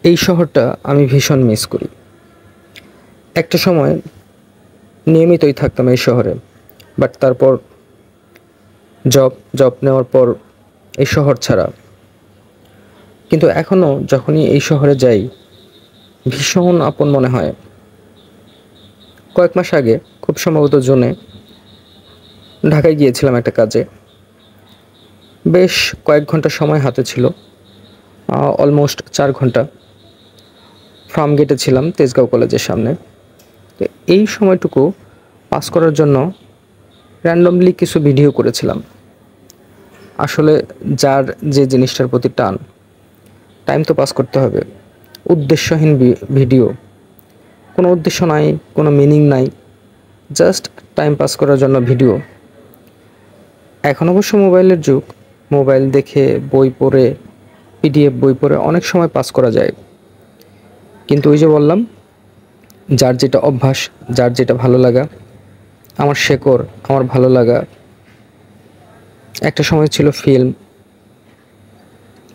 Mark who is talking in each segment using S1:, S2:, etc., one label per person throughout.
S1: এই শহরটা আমি ভীষণ মিস করি। একটা সময় নিয়মিতই থাকতাম এই শহরে। বাট তারপর জব নেওয়ার পর এই শহর ছাড়া। কিন্তু এখনও যখনই এই শহরে যাই ভীষণ আপন মনে হয়। কয়েক মাস আগে খুব সম্ভবত জুনে ঢাকায় গিয়েছিলাম একটা কাজে। বেশ কয়েক ঘন্টা সময় হাতে ছিল, অলমোস্ট 4 ঘন্টা। ফার্ম গেটে ছিলাম তেজগাঁও কলেজের সামনে। তো এই সময়টুকু পাস করার জন্য র্যান্ডমলি কিছু ভিডিও করেছিলাম। আসলে যার যে জিনিসটার প্রতি টাইম তো পাস করতে হবে। উদ্দেশ্যহীন ভিডিও, কোনো উদ্দেশ্য নাই, কোনো মিনিং নাই, জাস্ট টাইম পাস করার জন্য ভিডিও। এখন অবশ্য মোবাইলের যুগ, মোবাইল দেখে বই পড়ে, পিডিএফ বই পড়ে অনেক সময় পাস করা যায়। কিন্তু ওই যে বললাম, যার যেটা অভ্যাস, যার যেটা ভালো লাগা, আমার শেকড়, আমার ভালো লাগা একটা সময় ছিল ফিল্ম,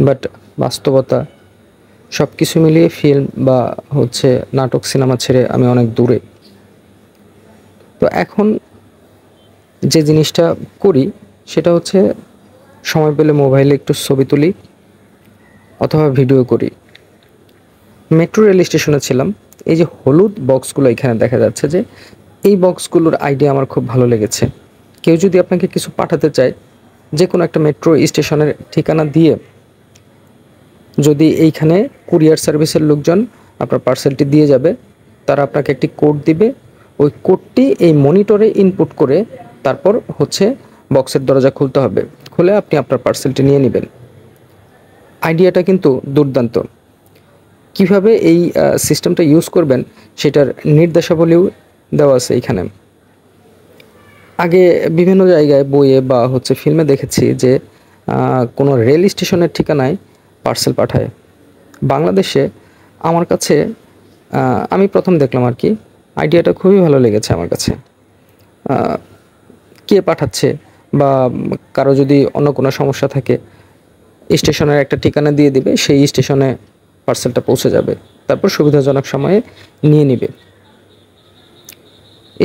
S1: বাট বাস্তবতা সব কিছু মিলিয়ে ফিল্ম বা নাটক সিনেমা ছেড়ে আমি অনেক দূরে। তো এখন যে জিনিসটা করি সেটা হচ্ছে সময় পেলে মোবাইলে একটু ছবি তুলি অথবা ভিডিও করি। মেট্রো রেল স্টেশনে ছিলাম। এই যে হলুদ বক্সগুলো এখানে দেখা যাচ্ছে, যে এই বক্সগুলোর আইডিয়া আমার খুব ভালো লেগেছে। কেউ যদি আপনাকে কিছু পাঠাতে চায়, যে কোনো একটা মেট্রো স্টেশনের ঠিকানা দিয়ে যদি এইখানে কুরিয়ার সার্ভিসের লোকজন আপনার পার্সেলটি দিয়ে যাবে, তারা আপনাকে একটি কোড দিবে। ওই কোডটি এই মনিটরে ইনপুট করে তারপর বক্সের দরজা খুলতে হবে। খুলে আপনি আপনার পার্সেলটি নিয়ে নেবেন। আইডিয়াটা কিন্তু দুর্দান্ত। কিভাবে এই সিস্টেমটা ইউজ করবেন সেটার নির্দেশাবলীও দেওয়া আছে এইখানে। আগে বিভিন্ন জায়গায় বইয়ে বা ফিল্মে দেখেছি যে কোনো রেল স্টেশনের ঠিকানায় পার্সেল পাঠায়। বাংলাদেশে আমার কাছে আমি প্রথম দেখলাম আর কি। আইডিয়াটা খুবই ভালো লেগেছে আমার কাছে। কে পাঠাচ্ছে বা কারো যদি অন্য কোনো সমস্যা থাকে, স্টেশনের একটা ঠিকানা দিয়ে দিবে, সেই স্টেশনে পার্সেলটা পৌঁছে যাবে, তারপর সুবিধাজনক সময়ে নিয়ে নিবে।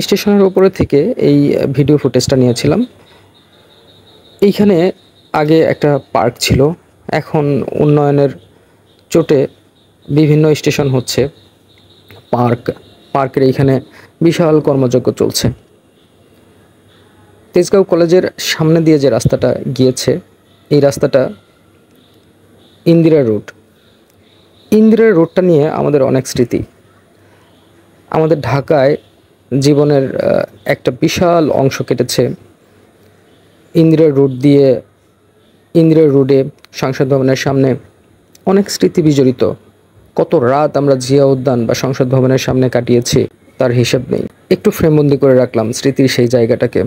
S1: স্টেশনের উপরে থেকে এই ভিডিও ফুটেজটা নিয়েছিলাম। এইখানে আগে একটা পার্ক ছিল, এখন উন্নয়নের চোটে বিভিন্ন স্টেশন হচ্ছে পার্কের এইখানে বিশাল কর্মযজ্ঞ চলছে। তেজগাঁও কলেজের সামনে দিয়ে যে রাস্তাটা গিয়েছে, এই রাস্তাটা ইন্দিরা রোডটা নিয়ে আমাদের অনেক স্মৃতি। আমাদের ঢাকায় জীবনের একটা বিশাল অংশ কেটেছে ইন্দিরা রোডে সংসদ ভবনের সামনে। অনেক স্মৃতি বিজড়িত। কত রাত আমরা জিয়া উদ্যান বা সংসদ ভবনের সামনে কাটিয়েছি তার হিসাব নেই। একটু ফ্রেমবন্দি করে রাখলাম স্মৃতির সেই জায়গাটাকে।